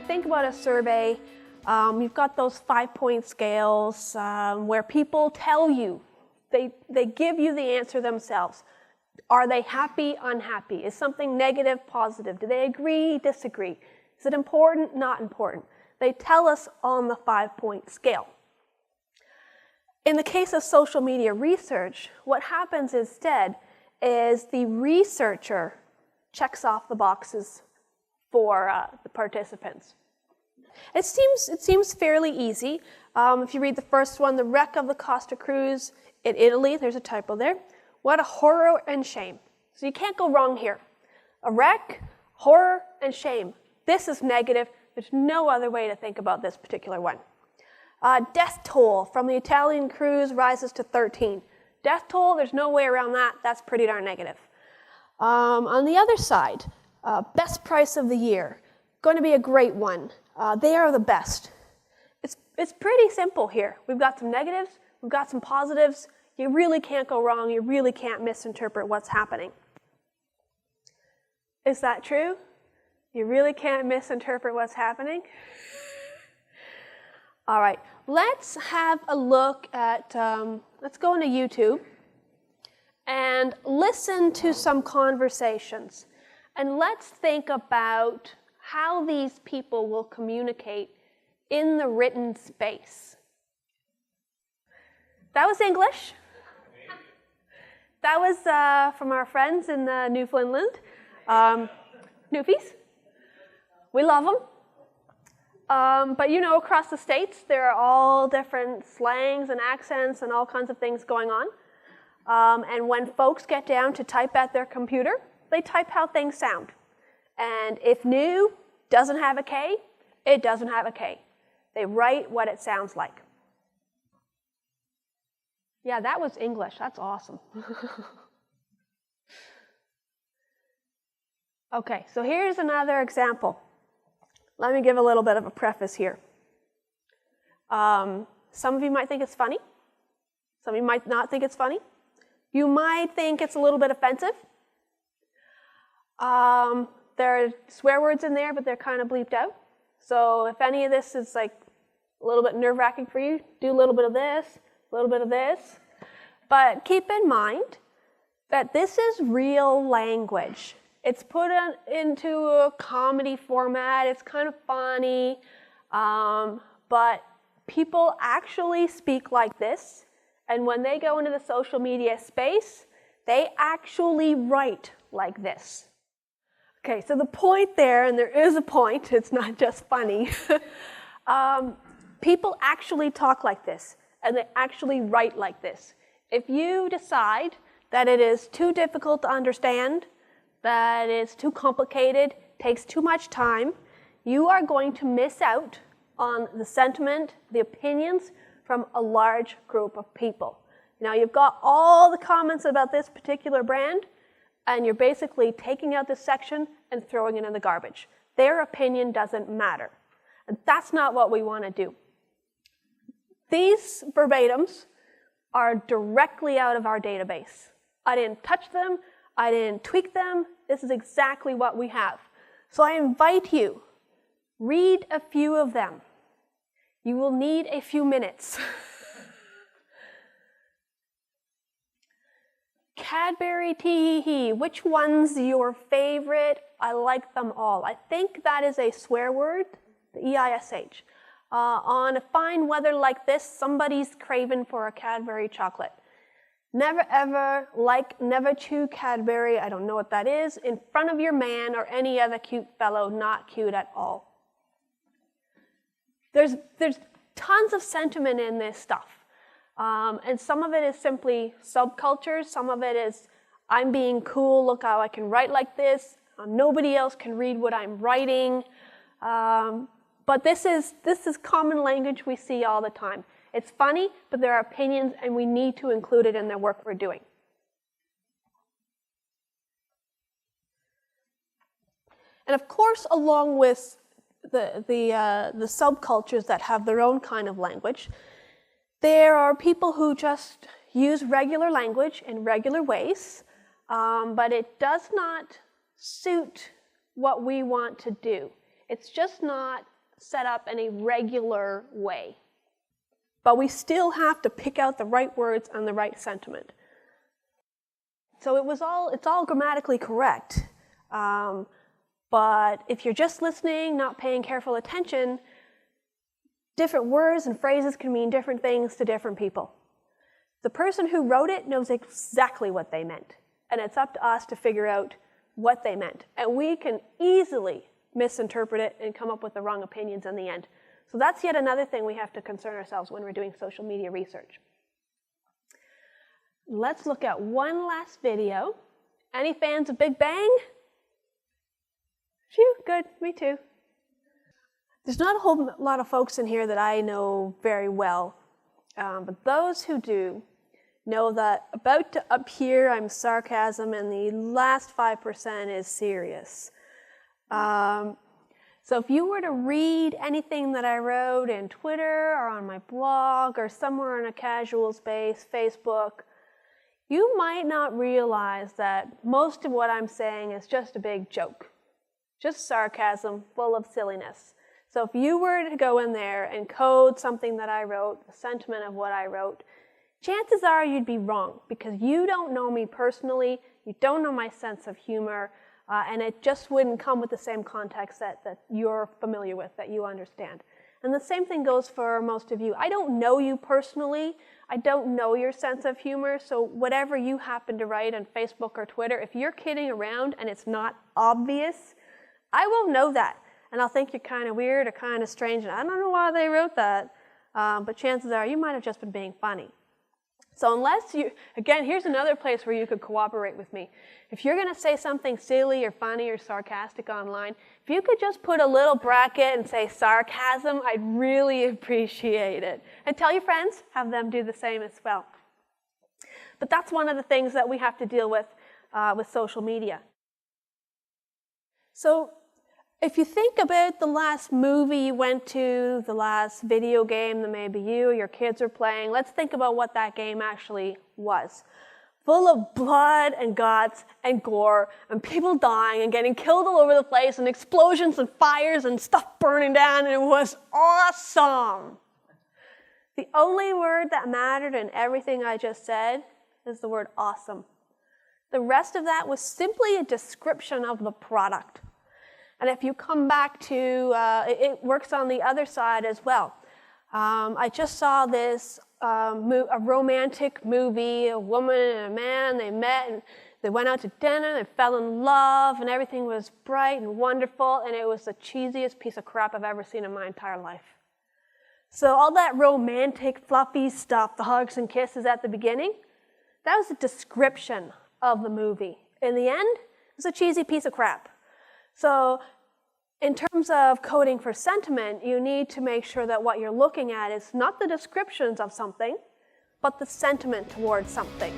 think about a survey, you've got those 5-point scales where people tell you, they give you the answer themselves. Are they happy, unhappy? Is something negative, positive? Do they agree, disagree? Is it important, not important? They tell us on the 5-point scale. In the case of social media research, what happens instead is the researcher checks off the boxes for the participants. It seems fairly easy. If you read the first one, the wreck of the Costa cruise in Italy, there's a typo there. What a horror and shame. So you can't go wrong here. A wreck, horror, and shame. This is negative. There's no other way to think about this particular one. Death toll from the Italian cruise rises to 13. Death toll, there's no way around that. That's pretty darn negative. On the other side, best price of the year. Going to be a great one. They are the best. It's pretty simple here. We've got some negatives. We've got some positives. You really can't go wrong. You really can't misinterpret what's happening. Is that true? You really can't misinterpret what's happening? All right, let's have a look at, let's go into YouTube and listen to some conversations. And let's think about how these people will communicate in the written space. That was English. That was from our friends in Newfoundland. Newfies. We love them. But you know, across the States, there are all different slangs and accents and all kinds of things going on. And when folks get down to type at their computer, they type how things sound. And if new doesn't have a K, it doesn't have a K. They write what it sounds like. Yeah, that was English. That's awesome. Okay, so here's another example. Let me give a little bit of a preface here. Some of you might think it's funny. Some of you might not think it's funny. You might think it's a little bit offensive. There are swear words in there, but they're kind of bleeped out. So if any of this is like a little bit nerve-wracking for you, do a little bit of this, a little bit of this. But keep in mind that this is real language. It's put into a comedy format. It's kind of funny. But people actually speak like this. And when they go into the social media space, they actually write like this. Okay, so the point there, and there is a point, it's not just funny. People actually talk like this, and they actually write like this. If you decide that it is too difficult to understand, that it's too complicated, takes too much time, you are going to miss out on the sentiment, the opinions from a large group of people. Now you've got all the comments about this particular brand, and you're basically taking out this section and throwing it in the garbage. Their opinion doesn't matter. And that's not what we want to do. These verbatims are directly out of our database. I didn't touch them. I didn't tweak them. This is exactly what we have. So I invite you, read a few of them. You will need a few minutes. Cadbury tee-hee-hee. Which one's your favorite? I like them all. I think that is a swear word, the E-I-S-H. On a fine weather like this, somebody's craving for a Cadbury chocolate. Never ever never chew Cadbury, I don't know what that is, in front of your man or any other cute fellow, not cute at all. There's tons of sentiment in this stuff. And some of it is simply subculture. Some of it is, I'm being cool, look how I can write like this. Nobody else can read what I'm writing. But this is common language we see all the time. It's funny, but there are opinions, and we need to include it in the work we're doing. And of course, along with the subcultures that have their own kind of language, there are people who just use regular language in regular ways, but it does not suit what we want to do. It's just not set up in a regular way. But we still have to pick out the right words and the right sentiment. So it's all grammatically correct. But if you're just listening, not paying careful attention, different words and phrases can mean different things to different people. The person who wrote it knows exactly what they meant. And it's up to us to figure out what they meant. And we can easily misinterpret it and come up with the wrong opinions in the end. So that's yet another thing we have to concern ourselves when we're doing social media research. Let's look at one last video. Any fans of Big Bang? Phew, good, me too. There's not a whole lot of folks in here that I know very well, but those who do know that about to up here I'm sarcasm and the last 5% is serious. So if you were to read anything that I wrote in Twitter or on my blog or somewhere in a casual space, Facebook, you might not realize that most of what I'm saying is just a big joke, just sarcasm full of silliness. So if you were to go in there and code something that I wrote, the sentiment of what I wrote, chances are you'd be wrong because you don't know me personally, you don't know my sense of humor, and it just wouldn't come with the same context that you're familiar with, that you understand. And the same thing goes for most of you. I don't know you personally. I don't know your sense of humor, so whatever you happen to write on Facebook or Twitter, if you're kidding around and it's not obvious, I will know that. And I'll think you're kind of weird or kind of strange, and I don't know why they wrote that, but chances are you might have just been being funny. So unless you, again, here's another place where you could cooperate with me. If you're going to say something silly or funny or sarcastic online, if you could just put a little bracket and say sarcasm, I'd really appreciate it. And tell your friends, have them do the same as well. But that's one of the things that we have to deal with social media. So if you think about the last movie you went to, the last video game that maybe you or your kids are playing, let's think about what that game actually was. Full of blood and guts and gore and people dying and getting killed all over the place and explosions and fires and stuff burning down, and it was awesome. The only word that mattered in everything I just said is the word awesome. The rest of that was simply a description of the product. And if you come back to, it works on the other side as well. I just saw this, a romantic movie, a woman and a man, they met and they went out to dinner, they fell in love, and everything was bright and wonderful, and it was the cheesiest piece of crap I've ever seen in my entire life. So all that romantic, fluffy stuff, the hugs and kisses at the beginning, that was a description of the movie. In the end, it was a cheesy piece of crap. So in terms of coding for sentiment, you need to make sure that what you're looking at is not the descriptions of something, but the sentiment towards something.